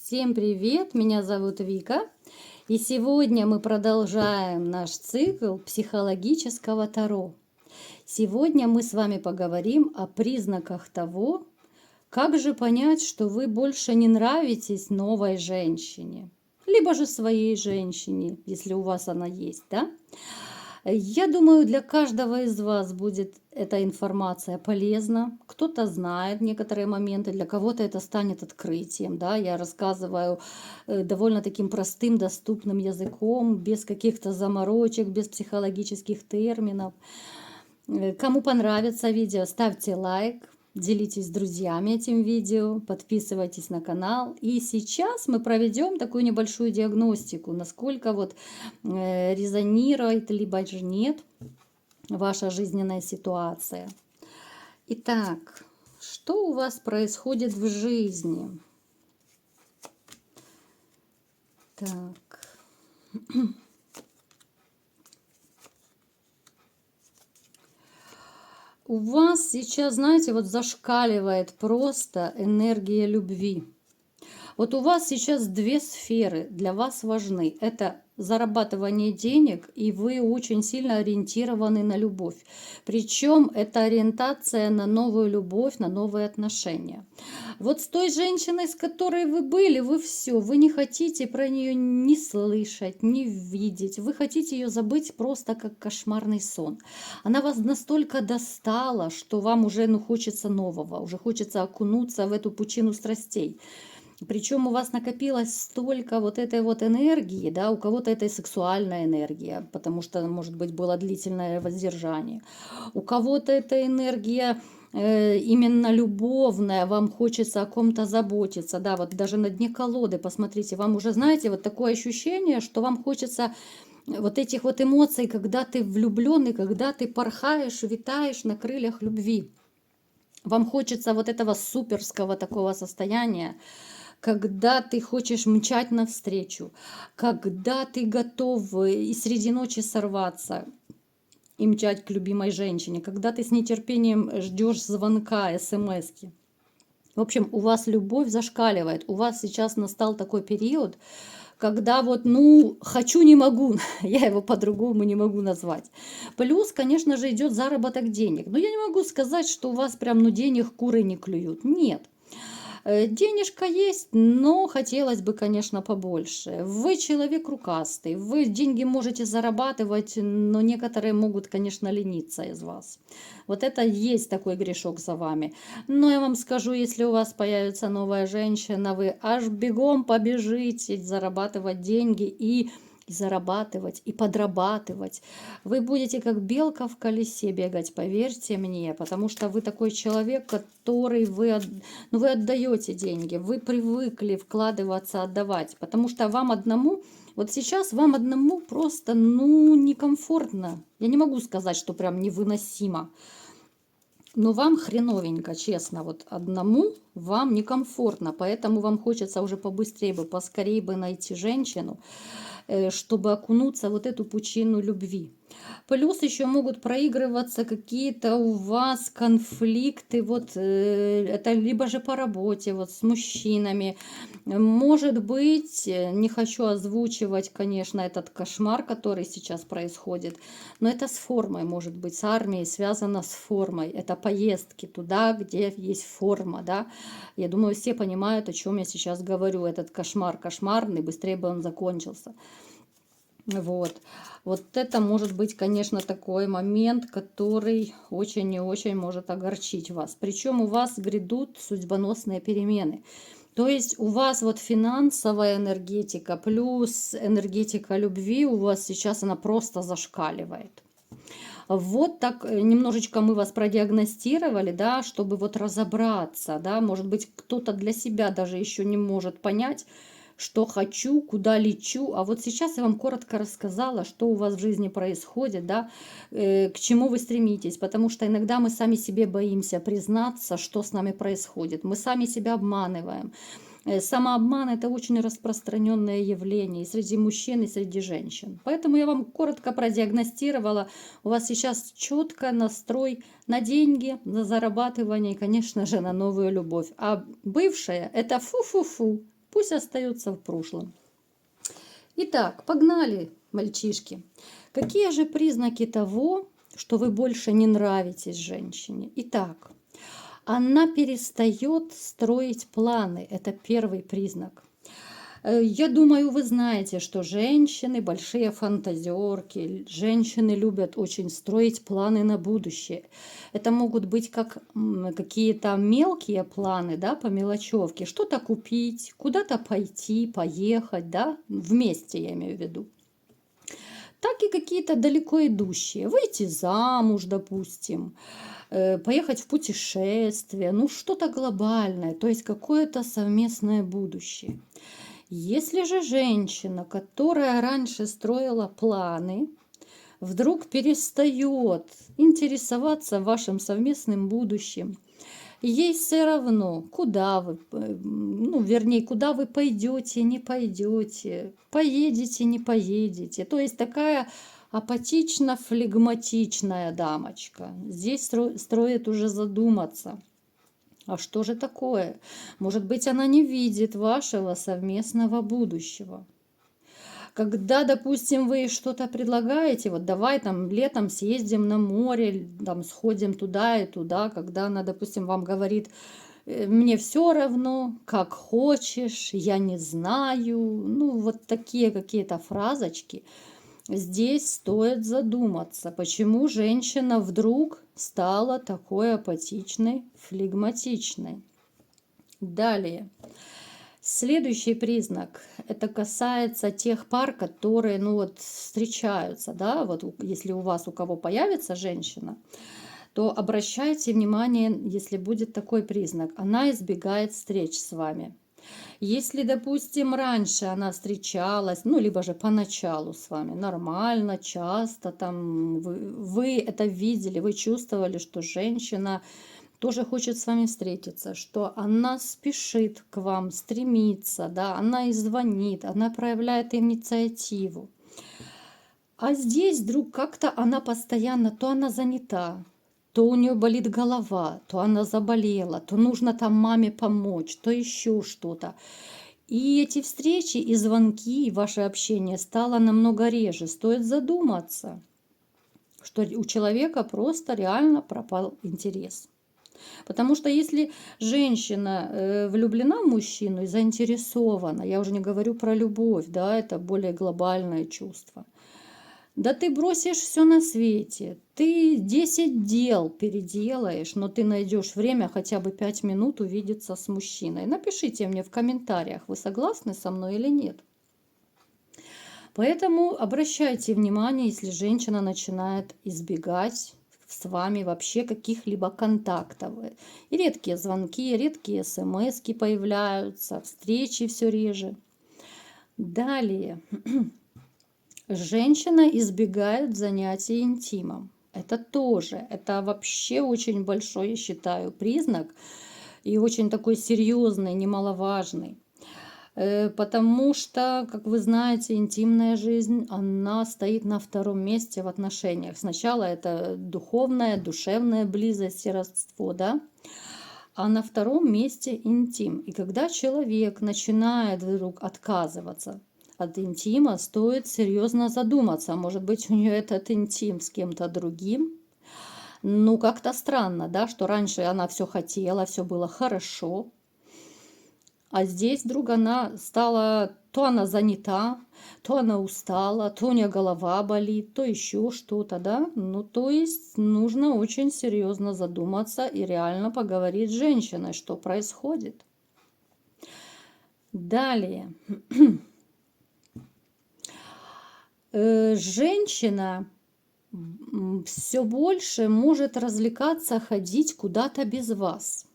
Всем привет! Меня зовут Вика, и сегодня мы продолжаем наш цикл психологического таро. Сегодня мы с вами поговорим о признаках того, как же понять, что вы больше не нравитесь новой женщине, либо же своей женщине, если у вас она есть, да? Я думаю, для каждого из вас будет эта информация полезна. Кто-то знает некоторые моменты, для кого-то это станет открытием. Да? Я рассказываю довольно таким простым, доступным языком, без каких-то заморочек, без психологических терминов. Кому понравится видео, ставьте лайк. Делитесь с друзьями этим видео, подписывайтесь на канал. И сейчас мы проведем такую небольшую диагностику, насколько вот резонирует, либо же нет ваша жизненная ситуация. Итак, что у вас происходит в жизни? Так. У вас сейчас, знаете, вот зашкаливает просто энергия любви. Вот у вас сейчас две сферы для вас важны. Это зарабатывание денег, и вы очень сильно ориентированы на любовь. Причем это ориентация на новую любовь, на новые отношения. Вот с той женщиной, с которой вы были, вы все, вы не хотите про нее ни слышать, ни видеть. Вы хотите ее забыть просто как кошмарный сон. Она вас настолько достала, что вам уже хочется нового, уже хочется окунуться в эту пучину страстей. Причем у вас накопилось столько вот этой вот энергии, да, у кого-то это сексуальная энергия, потому что, может быть, было длительное воздержание. У кого-то это энергия именно любовная, вам хочется о ком-то заботиться, да, вот даже на дне колоды, посмотрите, вам уже, знаете, вот такое ощущение, что вам хочется вот этих вот эмоций, когда ты влюбленный, когда ты порхаешь, витаешь на крыльях любви. Вам хочется вот этого суперского такого состояния, когда ты хочешь мчать навстречу, когда ты готов и среди ночи сорваться и мчать к любимой женщине, когда ты с нетерпением ждешь звонка, смски. В общем, у вас любовь зашкаливает, у вас сейчас настал такой период, когда вот, хочу, не могу, я его по-другому не могу назвать. Плюс, конечно же, идет заработок денег. Но я не могу сказать, что у вас прям, денег куры не клюют. Нет. Денежка есть, но хотелось бы, конечно, побольше. Вы человек рукастый, вы деньги можете зарабатывать, но некоторые могут, конечно, лениться из вас. Вот это есть такой грешок за вами. Но я вам скажу, если у вас появится новая женщина, вы аж бегом побежите зарабатывать деньги и зарабатывать, и подрабатывать. Вы будете как белка в колесе бегать, поверьте мне, потому что вы такой человек, который вы отдаете деньги, вы привыкли вкладываться, отдавать, потому что вам одному, вот сейчас вам одному просто, некомфортно. Я не могу сказать, что прям невыносимо. Но вам хреновенько, честно, вот одному вам некомфортно, поэтому вам хочется уже побыстрее бы, поскорее бы найти женщину, чтобы окунуться в вот эту пучину любви. Плюс еще могут проигрываться какие-то у вас конфликты, вот это либо же по работе, вот с мужчинами. Может быть, не хочу озвучивать, конечно, этот кошмар, который сейчас происходит, но это с формой, может быть, с армией связано с формой. Это поездки туда, где есть форма, да. Я думаю, все понимают, о чем я сейчас говорю. Этот кошмар кошмарный, быстрее бы он закончился. Вот это может быть, конечно, такой момент, который очень и очень может огорчить вас. Причем у вас грядут судьбоносные перемены. То есть у вас вот финансовая энергетика плюс энергетика любви у вас сейчас она просто зашкаливает. Вот так немножечко мы вас продиагностировали, да, чтобы вот разобраться, да, может быть, кто-то для себя даже еще не может понять, что хочу, куда лечу. А вот сейчас я вам коротко рассказала, что у вас в жизни происходит, да, к чему вы стремитесь. Потому что иногда мы сами себе боимся признаться, что с нами происходит. Мы сами себя обманываем. Самообман – это очень распространенное явление и среди мужчин, и среди женщин. Поэтому я вам коротко продиагностировала. У вас сейчас четко настрой на деньги, на зарабатывание и, конечно же, на новую любовь. А бывшая – это фу-фу-фу. Пусть остается в прошлом. Итак, погнали, мальчишки. Какие же признаки того, что вы больше не нравитесь женщине? Итак, она перестает строить планы. Это первый признак. Я думаю, вы знаете, что женщины большие фантазерки, женщины любят очень строить планы на будущее. Это могут быть как какие-то мелкие планы, да, по мелочевке, что-то купить, куда-то пойти, поехать, да, вместе я имею в виду. Так и какие-то далеко идущие, выйти замуж, допустим, поехать в путешествие, ну что-то глобальное, то есть какое-то совместное будущее. Если же женщина, которая раньше строила планы, вдруг перестает интересоваться вашим совместным будущим, ей все равно, куда вы, ну, вернее, куда вы пойдете, не пойдете, поедете, не поедете. То есть такая апатично-флегматичная дамочка. Здесь стоит уже задуматься. А что же такое? Может быть, она не видит вашего совместного будущего. Когда, допустим, вы что-то предлагаете, вот давай там летом съездим на море, там сходим туда и туда, когда она, допустим, вам говорит, мне все равно, как хочешь, я не знаю, ну вот такие какие-то фразочки. Здесь стоит задуматься, почему женщина вдруг стала такой апатичной, флегматичной. Далее. Следующий признак. Это касается тех пар, которые, ну вот, встречаются, да, вот если у вас, у кого появится женщина, то обращайте внимание, если будет такой признак. Она избегает встреч с вами. Если, допустим, раньше она встречалась, ну, либо же поначалу с вами нормально, часто, там, вы это видели, вы чувствовали, что женщина тоже хочет с вами встретиться, что она спешит к вам, стремится, да, она и звонит, она проявляет инициативу. А здесь вдруг как-то она постоянно, то она занята, то у нее болит голова, то она заболела, то нужно там маме помочь, то еще что-то. И эти встречи и звонки, и ваше общение стало намного реже. Стоит задуматься, что у человека просто реально пропал интерес. Потому что если женщина влюблена в мужчину и заинтересована, я уже не говорю про любовь, да, это более глобальное чувство. Да ты бросишь все на свете, ты 10 дел переделаешь, но ты найдешь время хотя бы 5 минут увидеться с мужчиной. Напишите мне в комментариях, вы согласны со мной или нет. Поэтому обращайте внимание, если женщина начинает избегать с вами вообще каких-либо контактов. И редкие звонки, редкие смски появляются, встречи все реже. Далее. Женщина избегает занятий интимом. Это вообще очень большой, я считаю, признак и очень такой серьезный, немаловажный. Потому что, как вы знаете, интимная жизнь, она стоит на втором месте в отношениях. Сначала это духовная, душевная близость и родство, да? А на втором месте интим. И когда человек начинает вдруг отказываться от интима, стоит серьезно задуматься. Может быть, у нее этот интим с кем-то другим. Ну, как-то странно, да, что раньше она все хотела, все было хорошо. А здесь вдруг она стала, то она занята, то она устала, то у нее голова болит, то еще что-то, да. Ну, то есть нужно очень серьезно задуматься и реально поговорить с женщиной, что происходит. Далее. Женщина все больше может развлекаться, ходить куда-то без вас.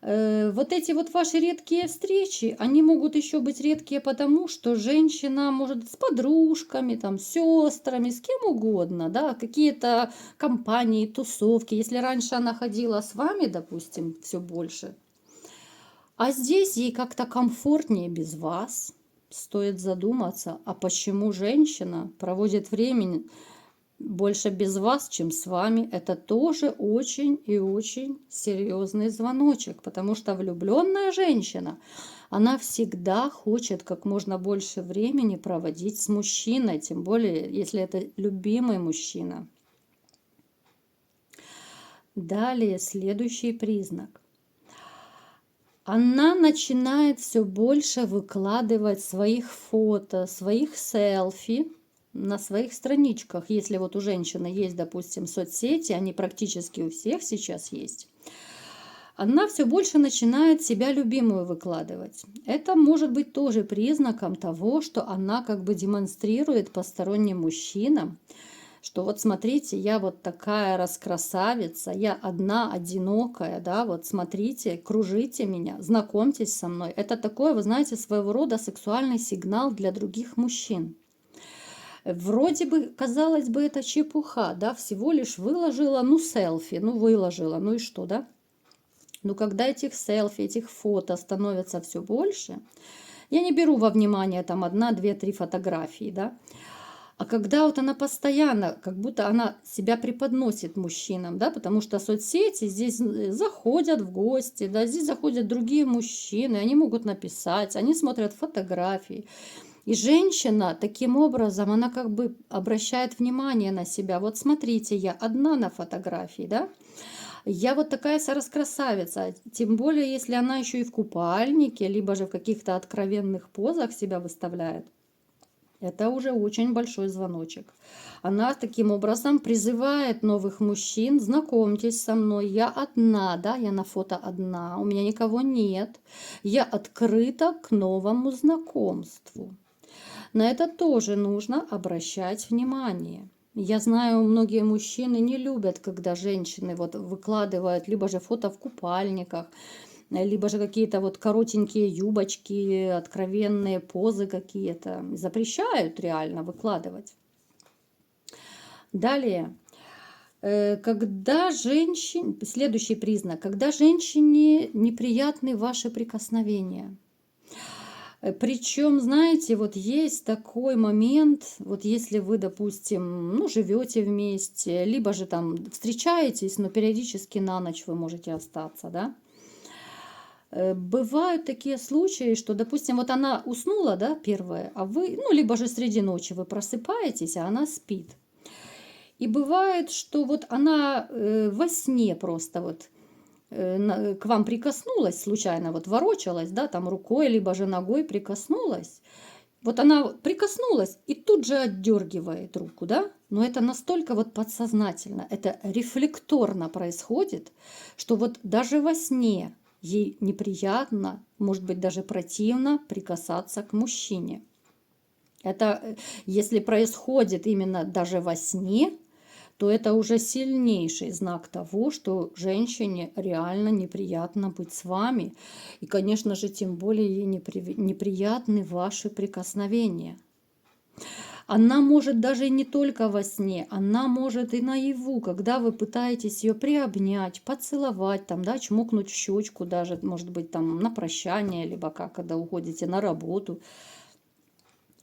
Вот эти вот ваши редкие встречи, они могут еще быть редкие, потому что женщина может с подружками, там, с сестрами, с кем угодно, да, какие-то компании, тусовки. Если раньше она ходила с вами, допустим, все больше, а здесь ей как-то комфортнее без вас. Стоит задуматься, а почему женщина проводит время больше без вас, чем с вами, это тоже очень и очень серьезный звоночек, потому что влюбленная женщина, она всегда хочет как можно больше времени проводить с мужчиной, тем более, если это любимый мужчина. Далее, следующий признак. Она начинает все больше выкладывать своих фото, своих селфи на своих страничках. Если вот у женщины есть, допустим, соцсети, они практически у всех сейчас есть, она все больше начинает себя любимую выкладывать. Это может быть тоже признаком того, что она как бы демонстрирует посторонним мужчинам, что вот смотрите, я вот такая раскрасавица, я одна, одинокая, да, вот смотрите, кружите меня, знакомьтесь со мной. Это такой, вы знаете, своего рода сексуальный сигнал для других мужчин. Вроде бы, казалось бы, это чепуха, да, всего лишь выложила, ну, селфи, ну, выложила, ну и что, да? Но когда этих селфи, этих фото становится все больше, я не беру во внимание там 1, 2, 3 фотографии, да, а когда вот она постоянно, как будто она себя преподносит мужчинам, да, потому что соцсети здесь заходят в гости, да, здесь заходят другие мужчины, они могут написать, они смотрят фотографии. И женщина таким образом, она как бы обращает внимание на себя. Вот смотрите, я одна на фотографии, да, я вот такая раскрасавица, тем более, если она еще и в купальнике, либо же в каких-то откровенных позах себя выставляет. Это уже очень большой звоночек. Она таким образом призывает новых мужчин: знакомьтесь со мной, я одна, да, я на фото одна, у меня никого нет, я открыта к новому знакомству. На это тоже нужно обращать внимание. Я знаю, многие мужчины не любят, когда женщины вот выкладывают либо же фото в купальниках, либо же какие-то вот коротенькие юбочки, откровенные позы какие-то. Запрещают реально выкладывать. Далее. Когда женщине, следующий признак, когда женщине неприятны ваши прикосновения. Причем, знаете, вот есть такой момент, вот если вы, допустим, ну, живете вместе, либо же там встречаетесь, но периодически на ночь вы можете остаться, да. Бывают такие случаи, что, допустим, вот она уснула, да, первая, а вы, ну, либо же среди ночи вы просыпаетесь, а она спит. И бывает, что вот она во сне просто вот к вам прикоснулась случайно, вот ворочалась, да, там рукой, либо же ногой прикоснулась. Вот она прикоснулась и тут же отдергивает руку, да? Но это настолько вот подсознательно, это рефлекторно происходит, что вот даже во сне ей неприятно, может быть, даже противно прикасаться к мужчине. Это если происходит именно даже во сне, то это уже сильнейший знак того, что женщине реально неприятно быть с вами. И, конечно же, тем более ей неприятны ваши прикосновения. Она может даже и не только во сне, она может и наяву, когда вы пытаетесь ее приобнять, поцеловать, там, да, чмокнуть в щечку даже, может быть, там на прощание, либо как, когда уходите на работу.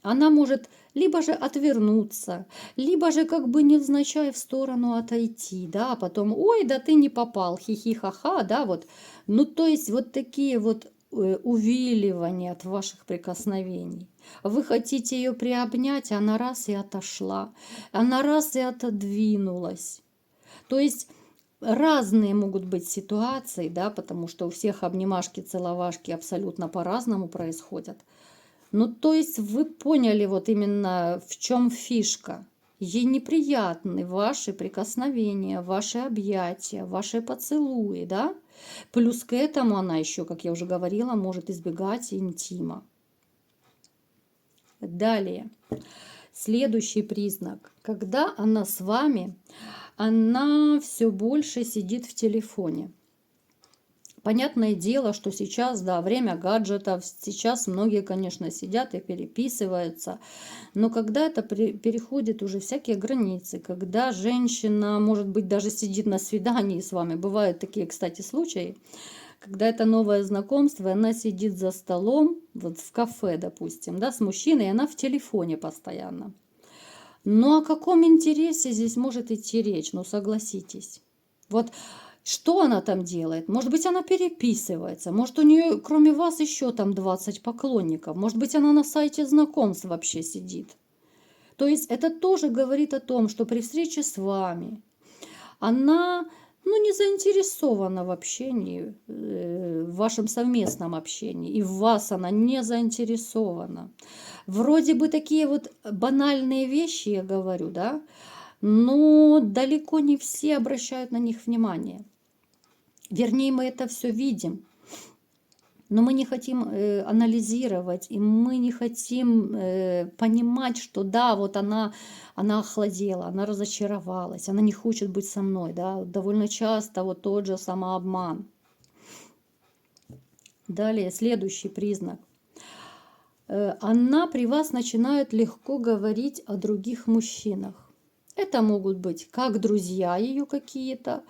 Она может либо же отвернуться, либо же как бы невзначай в сторону отойти, да, а потом, ой, да ты не попал, хихи-ха-ха, да, вот. Ну, то есть вот такие вот увиливания от ваших прикосновений. Вы хотите ее приобнять, а она раз и отошла, она раз и отодвинулась. То есть разные могут быть ситуации, да, потому что у всех обнимашки, целовашки абсолютно по-разному происходят. Ну, то есть вы поняли вот именно в чем фишка. Ей неприятны ваши прикосновения, ваши объятия, ваши поцелуи, да? Плюс к этому она еще, как я уже говорила, может избегать интима. Далее. Следующий признак. Когда она с вами, она все больше сидит в телефоне. Понятное дело, что сейчас, да, время гаджетов, сейчас многие, конечно, сидят и переписываются, но когда это переходит уже всякие границы, когда женщина, может быть, даже сидит на свидании с вами, бывают такие, кстати, случаи, когда это новое знакомство, и она сидит за столом, вот в кафе, допустим, да, с мужчиной, и она в телефоне постоянно. Но о каком интересе здесь может идти речь? Ну, согласитесь. Вот что она там делает? Может быть, она переписывается. Может, у нее, кроме вас, еще там 20 поклонников. Может быть, она на сайте знакомств вообще сидит. То есть это тоже говорит о том, что при встрече с вами она, ну, не заинтересована в общении, в вашем совместном общении. И в вас она не заинтересована. Вроде бы такие вот банальные вещи я говорю, да, но далеко не все обращают на них внимание. Вернее, мы это все видим, но мы не хотим анализировать, и мы не хотим понимать, что да, вот она охладела, она разочаровалась, она не хочет быть со мной, да, довольно часто вот тот же самообман. Далее, следующий признак. Она при вас начинает легко говорить о других мужчинах. Это могут быть как друзья ее какие-то,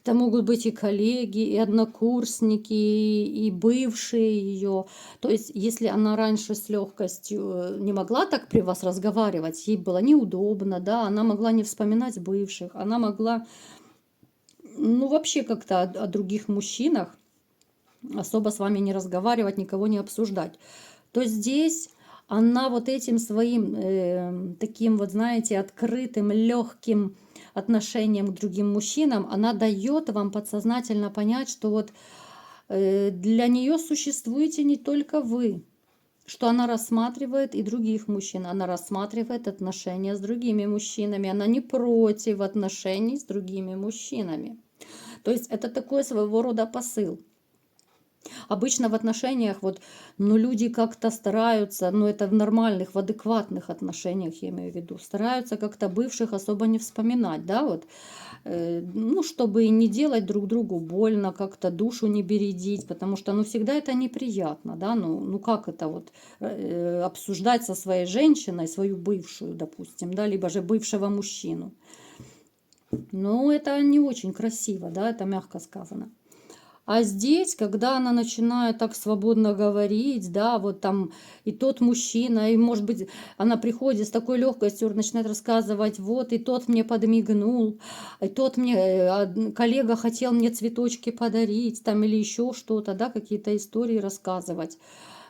это могут быть и коллеги, и однокурсники, и бывшие ее. То есть, если она раньше с легкостью не могла так при вас разговаривать, ей было неудобно, да, она могла не вспоминать бывших, она могла, ну, вообще как-то о других мужчинах особо с вами не разговаривать, никого не обсуждать, то здесь она вот этим своим таким вот, знаете, открытым, легким отношением к другим мужчинам, она дает вам подсознательно понять, что вот для нее существуете не только вы, что она рассматривает и других мужчин, она рассматривает отношения с другими мужчинами, она не против отношений с другими мужчинами. То есть это такой своего рода посыл. Обычно в отношениях вот, ну, люди как-то стараются, ну, это в нормальных, в адекватных отношениях, я имею в виду, стараются как-то бывших особо не вспоминать, да, вот, ну, чтобы не делать друг другу больно, как-то душу не бередить, потому что, ну, всегда это неприятно, да, ну как это вот обсуждать со своей женщиной свою бывшую, допустим, да, либо же бывшего мужчину. Ну, это не очень красиво, да, это мягко сказано. А здесь, когда она начинает так свободно говорить, да, вот там и тот мужчина, и, может быть, она приходит с такой легкостью, начинает рассказывать, вот, и тот мне подмигнул, и тот мне, коллега хотел мне цветочки подарить, там, или еще что-то, да, какие-то истории рассказывать.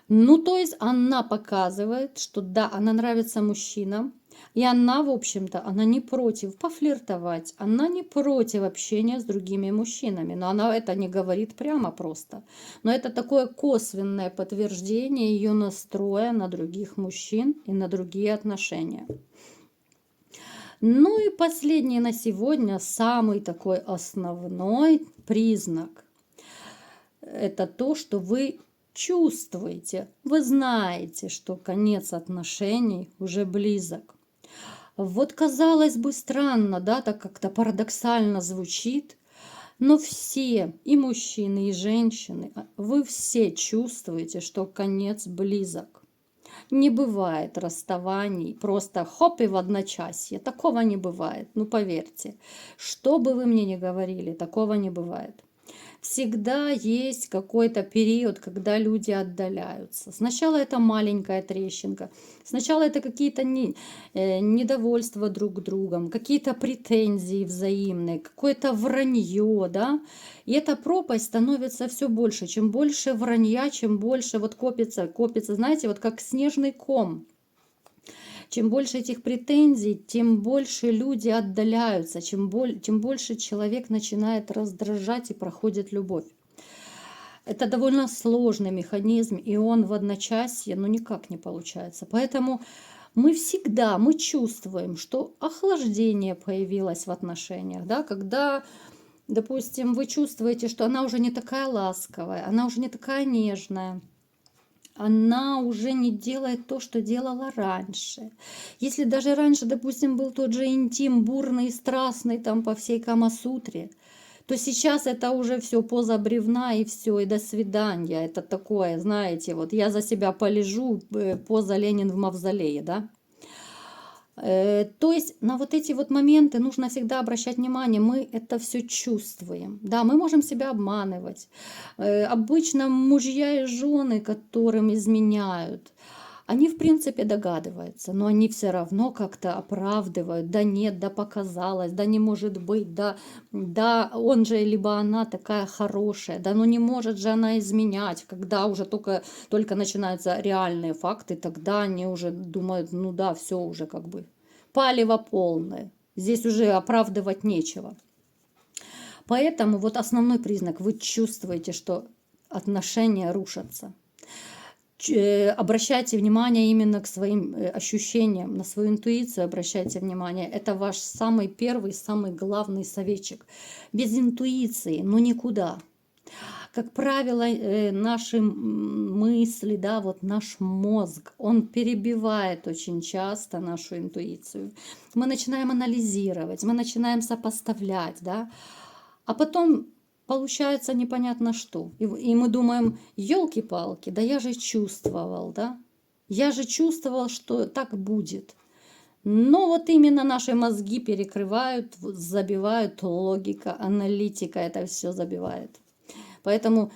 Ну, то есть она показывает, что да, она нравится мужчинам, и она, в общем-то, она не против пофлиртовать, она не против общения с другими мужчинами, но она это не говорит прямо просто. Но это такое косвенное подтверждение ее настроя на других мужчин и на другие отношения. Ну и последний на сегодня, самый такой основной признак, это то, что вы чувствуете, вы знаете, что конец отношений уже близок. Вот казалось бы странно, да, так как-то парадоксально звучит, но все, и мужчины, и женщины, вы все чувствуете, что конец близок. Не бывает расставаний, просто хоп и в одночасье. Такого не бывает, ну поверьте. Что бы вы мне ни говорили, такого не бывает. Всегда есть какой-то период, когда люди отдаляются. Сначала это маленькая трещинка, сначала это какие-то недовольства друг другом, какие-то претензии взаимные, какое-то вранье, да. И эта пропасть становится все больше. Чем больше вранья, чем больше вот копится, знаете, вот как снежный ком. Чем больше этих претензий, тем больше люди отдаляются, тем больше человек начинает раздражать и проходит любовь. Это довольно сложный механизм, и он в одночасье, ну, никак не получается. Поэтому мы чувствуем, что охлаждение появилось в отношениях, да, когда, допустим, вы чувствуете, что она уже не такая ласковая, она уже не такая нежная, она уже не делает то, что делала раньше. Если даже раньше, допустим, был тот же интим бурный и страстный там по всей Камасутре, то сейчас это уже все поза бревна и все, и до свидания. Это такое, знаете, вот я за себя полежу, поза Ленин в мавзолее, да. То есть на вот эти вот моменты нужно всегда обращать внимание, мы это все чувствуем. Да, мы можем себя обманывать. Обычно мужья и жены, которым изменяют, Они, в принципе, догадываются, но они все равно как-то оправдывают. Да нет, да показалось, да не может быть, да он же, либо она такая хорошая, да ну не может же она изменять. Когда уже только начинаются реальные факты, тогда они уже думают, ну да, все уже как бы палево полное. Здесь уже оправдывать нечего. Поэтому вот основной признак, вы чувствуете, что отношения рушатся. Обращайте внимание именно к своим ощущениям, на свою интуицию обращайте внимание. Это ваш самый первый, самый главный советчик. Без интуиции, ну никуда. Как правило, наши мысли, да, вот наш мозг, он перебивает очень часто нашу интуицию. Мы начинаем анализировать, мы начинаем сопоставлять, да, а потом получается непонятно что. И мы думаем, елки-палки, да я же чувствовал, да? Я же чувствовал, что так будет. Но вот именно наши мозги перекрывают, забивают логика, аналитика это все забивает. Поэтому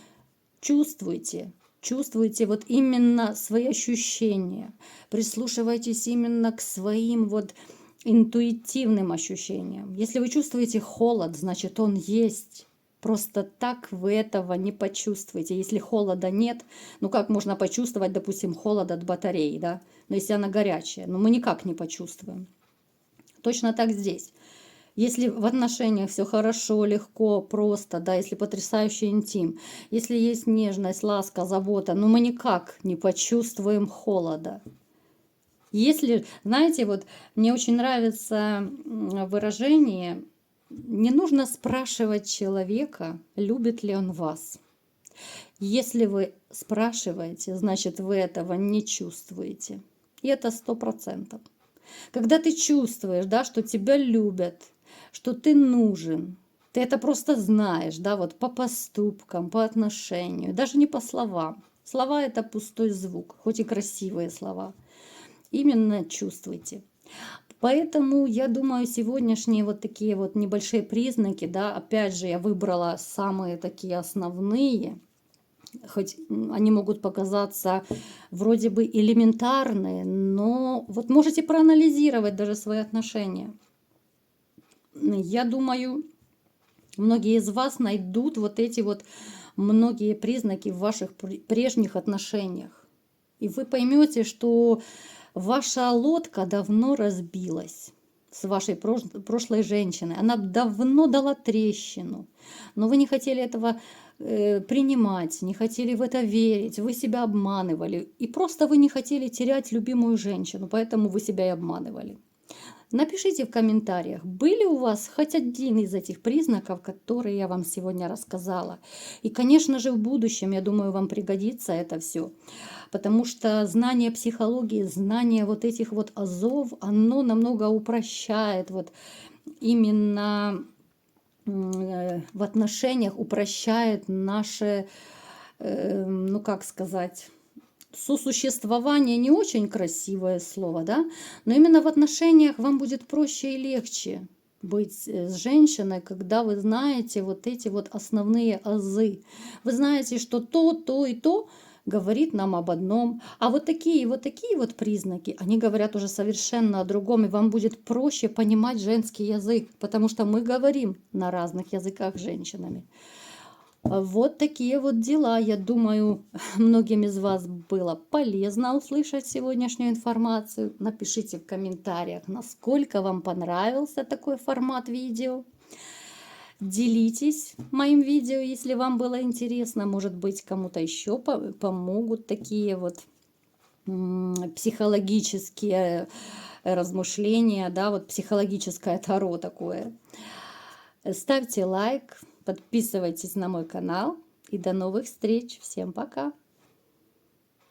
чувствуйте, чувствуйте вот именно свои ощущения, прислушивайтесь именно к своим вот интуитивным ощущениям. Если вы чувствуете холод, значит он есть. Просто так вы этого не почувствуете. Если холода нет, ну как можно почувствовать, допустим, холод от батареи, да? Но если она горячая, ну мы никак не почувствуем. Точно так здесь. Если в отношениях все хорошо, легко, просто, да, если потрясающий интим, если есть нежность, ласка, забота, но мы никак не почувствуем холода. Если, знаете, вот мне очень нравится выражение, не нужно спрашивать человека, любит ли он вас. Если вы спрашиваете, значит, вы этого не чувствуете. И это 100%. Когда ты чувствуешь, да, что тебя любят, что ты нужен, ты это просто знаешь, да, вот по поступкам, по отношению, даже не по словам. Слова – это пустой звук, хоть и красивые слова. Именно чувствуйте. Поэтому, я думаю, сегодняшние вот такие вот небольшие признаки, да, опять же, я выбрала самые такие основные, хоть они могут показаться вроде бы элементарные, но вот можете проанализировать даже свои отношения. Я думаю, многие из вас найдут вот эти вот многие признаки в ваших прежних отношениях. И вы поймете, что ваша лодка давно разбилась с вашей прошлой женщиной. Она давно дала трещину, но вы не хотели этого принимать, не хотели в это верить, вы себя обманывали. И просто вы не хотели терять любимую женщину, поэтому вы себя и обманывали. Напишите в комментариях, были у вас хоть один из этих признаков, которые я вам сегодня рассказала. И, конечно же, в будущем, я думаю, вам пригодится это все. Потому что знание психологии, знание вот этих вот азов, оно намного упрощает вот именно в отношениях, упрощает наше, ну как сказать, сосуществование не очень красивое слово, да, но именно в отношениях вам будет проще и легче быть с женщиной, когда вы знаете вот эти вот основные азы. Вы знаете, что то и то говорит нам об одном, а вот такие вот признаки, они говорят уже совершенно о другом, и вам будет проще понимать женский язык, потому что мы говорим на разных языках с женщинами. Вот такие вот дела. Я думаю, многим из вас было полезно услышать сегодняшнюю информацию. Напишите в комментариях, насколько вам понравился такой формат видео. Делитесь моим видео, если вам было интересно. Может быть, кому-то еще помогут такие вот психологические размышления, да, вот психологическое таро такое. Ставьте лайк. Подписывайтесь на мой канал и до новых встреч. Всем пока!